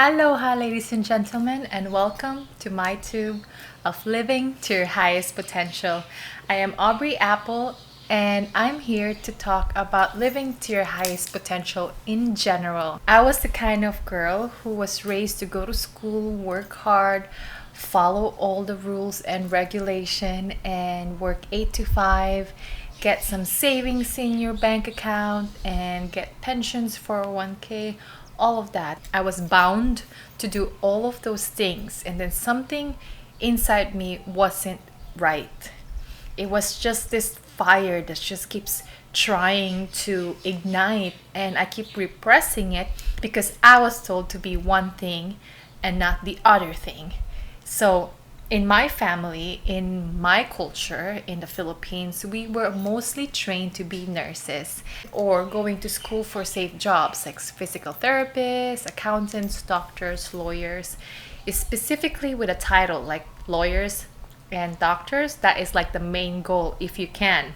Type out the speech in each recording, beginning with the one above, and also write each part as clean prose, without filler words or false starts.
Aloha, ladies and gentlemen, and welcome to my tube of living to your highest potential. I am Aubrey Apple, and I'm here to talk about living to your highest potential in general. I was the kind of girl who was raised to go to school, work hard, follow all the rules and regulation, and work 8 to 5, get some savings in your bank account, and get pensions 401k, all of that. I was bound to do all of those things, and then something inside me wasn't right. It was just this fire that just keeps trying to ignite, and I keep repressing it because I was told to be one thing and not the other thing. So in my family, in my culture in the Philippines, we were mostly trained to be nurses or going to school for safe jobs like physical therapists, accountants, doctors, lawyers, specifically with a title like lawyers and doctors. That is like the main goal if you can.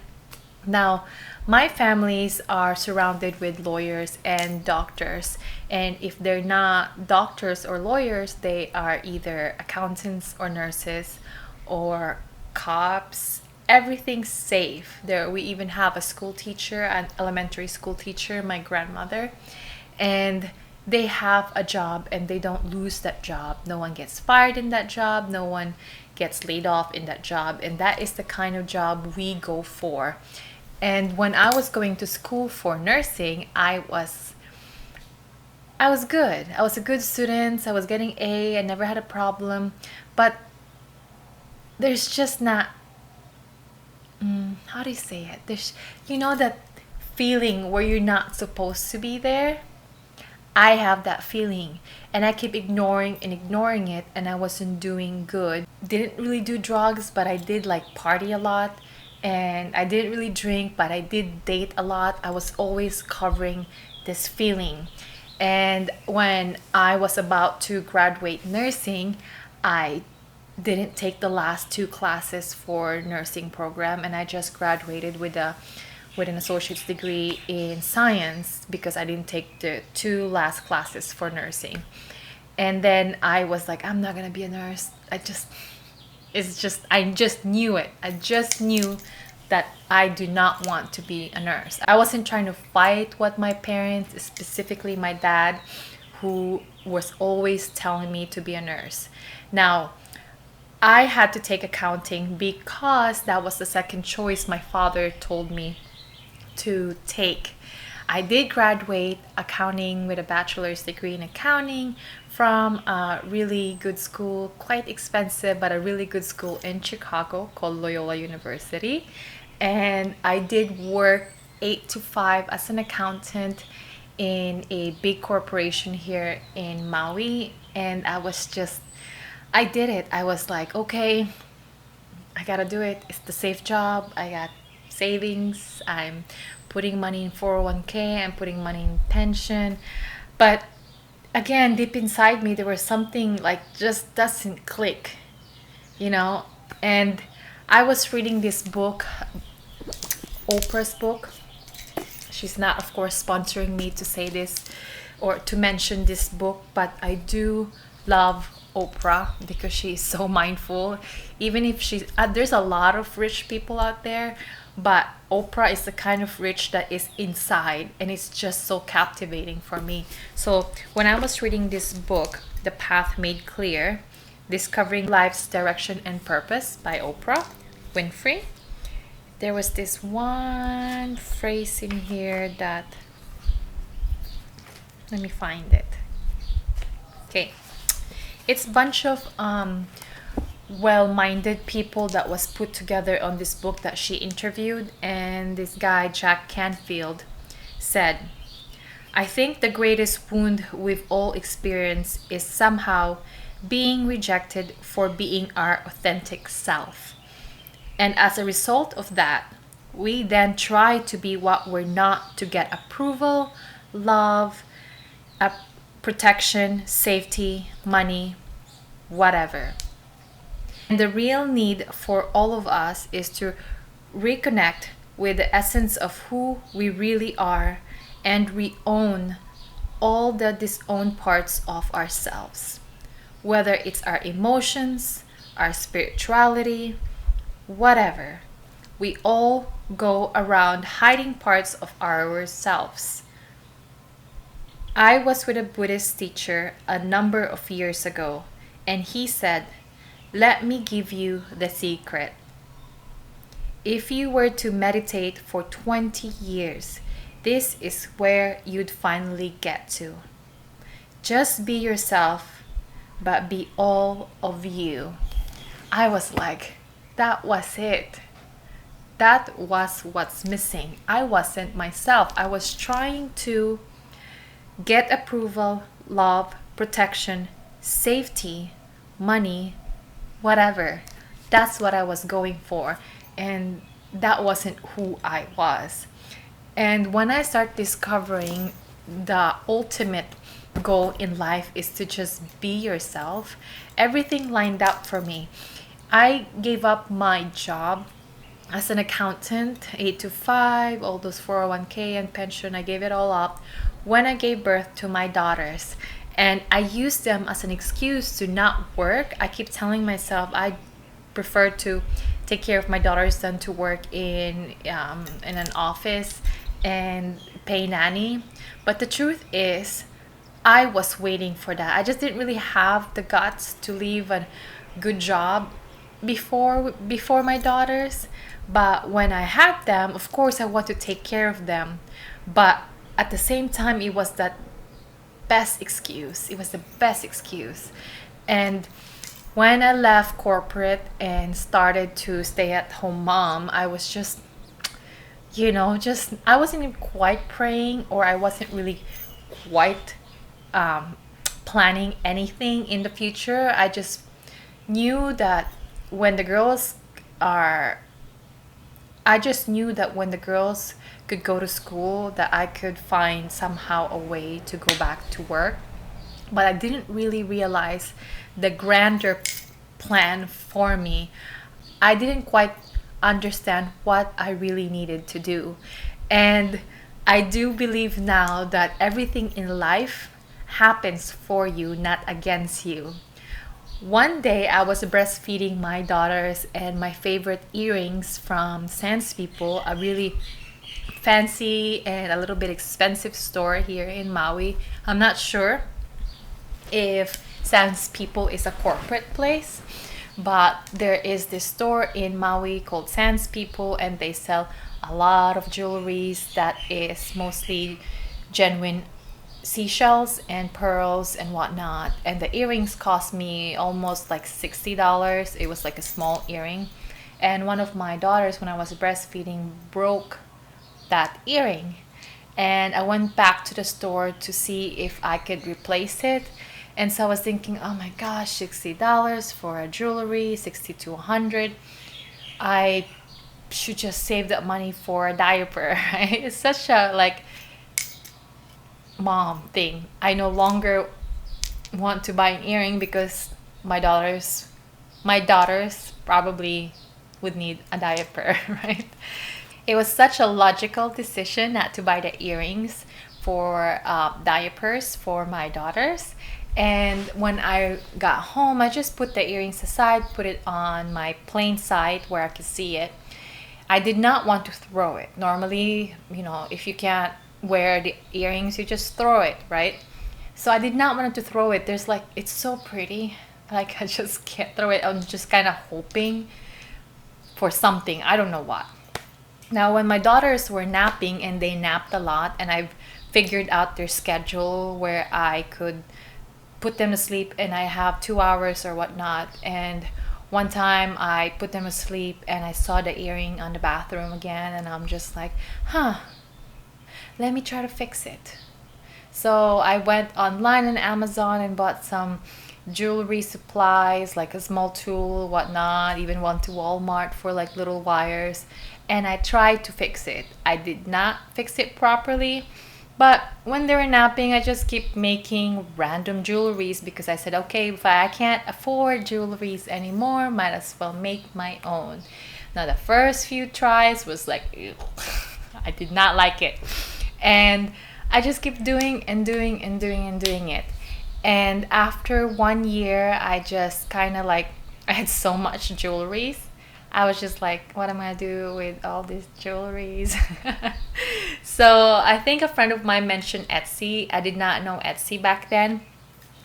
Now, my families are surrounded with lawyers and doctors, and if they're not doctors or lawyers, they are either accountants or nurses or cops. Everything's safe. There, we even have a school teacher, an elementary school teacher, my grandmother, and they have a job and they don't lose that job. No one gets fired in that job, no one gets laid off in that job, and that is the kind of job we go for. And when I was going to school for nursing, I was good. I was a good student. I was getting A. I never had a problem. But there's just not how do you say it? There's that feeling where you're not supposed to be there. I have that feeling, and I keep ignoring and ignoring it, and I wasn't doing good. Didn't really do drugs, but I did like party a lot, and I didn't really drink, but I did date a lot. I was always covering this feeling. And when I was about to graduate nursing, I didn't take the last two classes for nursing program, and I just graduated with an associate's degree in science because I didn't take the two last classes for nursing. And then I was like, I'm not gonna be a nurse. I just knew it. I just knew that I do not want to be a nurse. I wasn't trying to fight what my parents, specifically my dad, who was always telling me to be a nurse. Now, I had to take accounting because that was the second choice my father told me to take. I did graduate accounting with a bachelor's degree in accounting from a really good school, quite expensive, but a really good school in Chicago called Loyola University. And I did work 8 to 5 as an accountant in a big corporation here in Maui. And I did it. I was like, okay, I gotta do it. It's the safe job. I got savings. I'm putting money in 401k. I'm putting money in pension. But again, deep inside me, there was something like just doesn't click, you know? And I was reading this book, Oprah's book. She's not, of course, sponsoring me to say this or to mention this book, but I do love Oprah because she is so mindful. Even if there's a lot of rich people out there, but Oprah is the kind of rich that is inside, and it's just so captivating for me. So when I was reading this book, The Path Made Clear, Discovering Life's Direction and Purpose by Oprah Winfrey, there was this one phrase in here that, let me find it. Okay. It's a bunch of well-minded people that was put together on this book that she interviewed, and this guy Jack Canfield said, I think the greatest wound we've all experienced is somehow being rejected for being our authentic self. And as a result of that, we then try to be what we're not to get approval, love, protection, safety, money, whatever. And the real need for all of us is to reconnect with the essence of who we really are and we own all the disowned parts of ourselves, whether it's our emotions, our spirituality, whatever. We all go around hiding parts of ourselves. I was with a Buddhist teacher a number of years ago, and he said, "Let me give you the secret. If you were to meditate for 20 years, this is where you'd finally get to. Just be yourself, but be all of you." I was like, that was it. That was what's missing. I wasn't myself. I was trying to get approval, love, protection, safety, money, whatever. That's what I was going for. And that wasn't who I was. And when I start discovering the ultimate goal in life is to just be yourself, everything lined up for me. I gave up my job as an accountant, 8 to 5, all those 401k and pension, I gave it all up when I gave birth to my daughters. And I used them as an excuse to not work. I keep telling myself I prefer to take care of my daughters than to work in an office and pay nanny. But the truth is, I was waiting for that. I just didn't really have the guts to leave a good job before my daughters. But when I had them, of course I want to take care of them. But at the same time, it was that best excuse. It was the best excuse. And when I left corporate and started to stay at home mom, I was just, I wasn't even quite praying, or I wasn't really quite planning anything in the future. I just knew that when the girls are, I just knew that when the girls could go to school, that I could find somehow a way to go back to work. But I didn't really realize the grander plan for me. I didn't quite understand what I really needed to do. And I do believe now that everything in life happens for you, not against you. One day I was breastfeeding my daughters, and my favorite earrings from Sans People, a really fancy and a little bit expensive store here in Maui. I'm not sure if Sans People is a corporate place, but there is this store in Maui called Sans People, and they sell a lot of jewelries that is mostly genuine seashells and pearls and whatnot. And the earrings cost me almost like $60. It was like a small earring. And one of my daughters, when I was breastfeeding, broke that earring. And I went back to the store to see if I could replace it. And so I was thinking, oh my gosh, $60 for a jewelry, 60 to 100. I should just save that money for a diaper, right? It's such a mom thing. I no longer want to buy an earring because my daughters probably would need a diaper, right? It was such a logical decision not to buy the earrings for diapers for my daughters. And when I got home, I just put the earrings aside, put it on my plain side where I could see it. I did not want to throw it. Normally, if you can't wear the earrings, you just throw it, right? So I did not want to throw it. It's so pretty. I just can't throw it. I'm just kind of hoping for something. I don't know what. Now, when my daughters were napping, and they napped a lot, and I've figured out their schedule where I could put them to sleep and I have 2 hours or whatnot. And one time I put them to sleep and I saw the earring on the bathroom again, and I'm just like, let me try to fix it. So I went online on Amazon and bought some jewelry supplies, like a small tool, whatnot, even went to Walmart for little wires, and I tried to fix it. I did not fix it properly, but when they were napping, I just keep making random jewelries because I said, okay, if I can't afford jewelries anymore, might as well make my own. Now the first few tries was ew. I did not like it. And I just keep doing and doing and doing and doing it. And after 1 year, I just kind of like, I had so much jewelries. I was just like, what am I gonna do with all these jewelries? So I think a friend of mine mentioned Etsy. I did not know Etsy back then.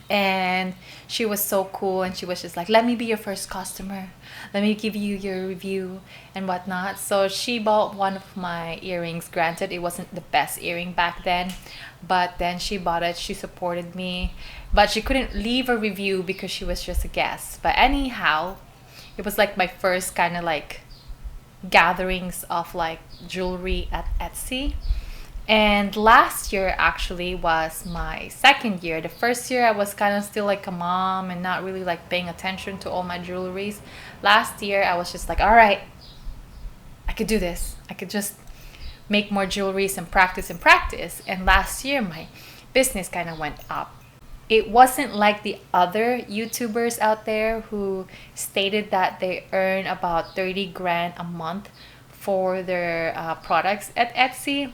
And she was so cool, and she was just like, let me be your first customer, let me give you your review and whatnot. So she bought one of my earrings. Granted, it wasn't the best earring back then, but then she bought it. She supported me, but she couldn't leave a review because she was just a guest. But anyhow, it was like my first kind of like gatherings of like jewelry at Etsy. And last year actually was my second year. The first year I was kind of still like a mom and not really like paying attention to all my jewelries. Last year I was just like, all right, I could do this. I could just make more jewelries and practice and practice. And last year my business kind of went up. It wasn't like the other YouTubers out there who stated that they earn about 30 grand a month for their products at Etsy.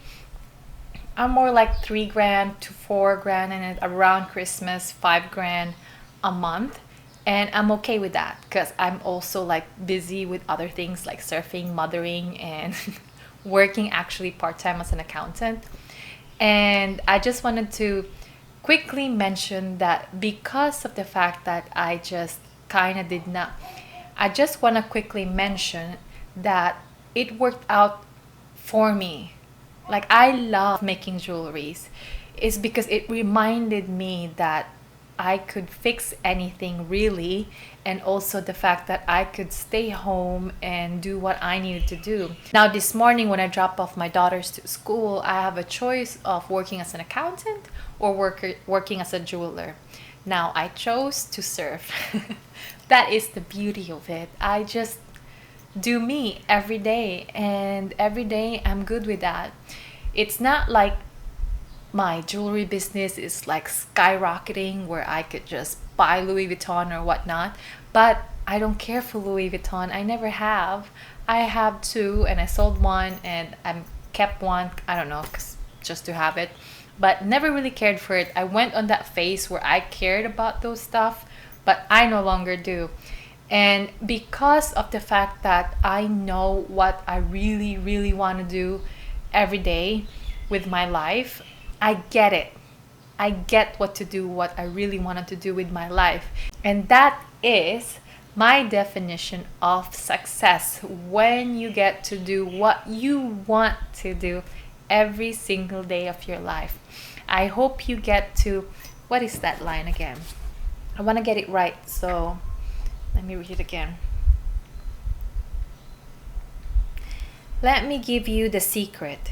I'm more like 3 grand to 4 grand, and around Christmas, 5 grand a month. And I'm okay with that because I'm also like busy with other things like surfing, mothering, and working actually part time as an accountant. And I just wanted to quickly mention that because of the fact that I just kind of did not, I just want to quickly mention that it worked out for me. Like, I love making jewelries. It's because it reminded me that I could fix anything really, and also the fact that I could stay home and do what I needed to do. Now, this morning when I drop off my daughters to school, I have a choice of working as an accountant or working as a jeweler. Now, I chose to surf. That is the beauty of it. I just do me every day, and every day I'm good with that. It's not like my jewelry business is like skyrocketing where I could just buy Louis Vuitton or whatnot, but I don't care for Louis Vuitton. I never have. I have two, and I sold one, and I kept one, I don't know, 'cause just to have it, but never really cared for it. I went on that phase where I cared about those stuff, but I no longer do. And because of the fact that I know what I really, really want to do every day with my life, I get it. I get what to do, what I really wanted to do with my life. And that is my definition of success, when you get to do what you want to do every single day of your life. I hope you get to, what is that line again? I want to get it right, so let me read it again. Let me give you the secret.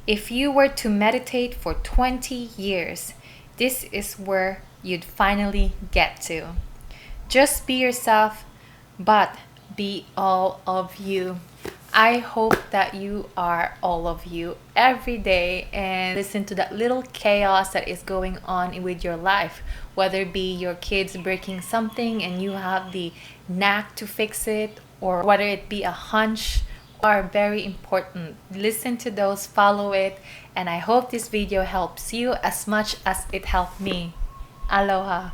If you were to meditate for 20 years, this is where you'd finally get to. Just be yourself, but be all of you. I hope that you are all of you every day, and listen to that little chaos that is going on with your life, whether it be your kids breaking something and you have the knack to fix it, or whether it be a hunch, are very important. Listen to those, follow it, and I hope this video helps you as much as it helped me. Aloha.